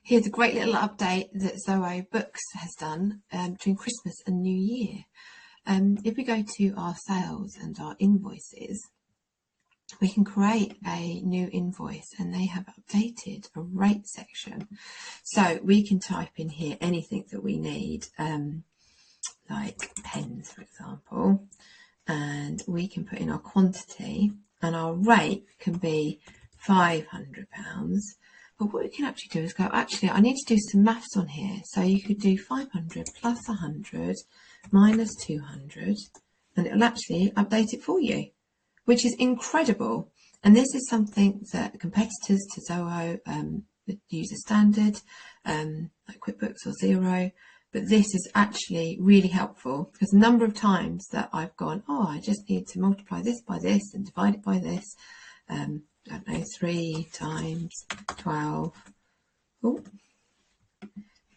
Here's a great little update that Zoho Books has done between Christmas and New Year. If we go to our sales and our invoices, we can create a new invoice, and they have updated a rate section. So we can type in here anything that we need, like pens, for example, and we can put in our quantity, and our rate can be £500. But what we can actually do is go, actually, I need to do some maths on here. So you could do 500 plus 100 minus 200, and it'll actually update it for you, which is incredible. And this is something that competitors to Zoho use as standard, like QuickBooks or Xero. But this is actually really helpful, because a number of times that I've gone, oh, I just need to multiply this by this and divide it by this. I don't know, 3 times 12. Oh,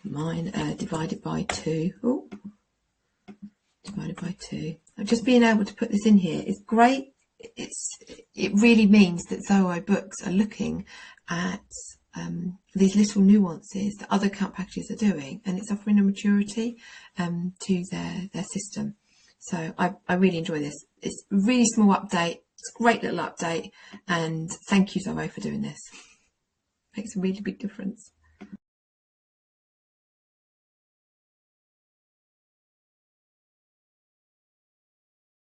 divided by 2. Oh, divided by 2. Just being able to put this in here is great. It really means that Zoho Books are looking at these little nuances that other account packages are doing, and it's offering a maturity to their system. So I really enjoy this. It's a really small update. It's a great little update, and thank you, Zoho, for doing this. Makes a really big difference.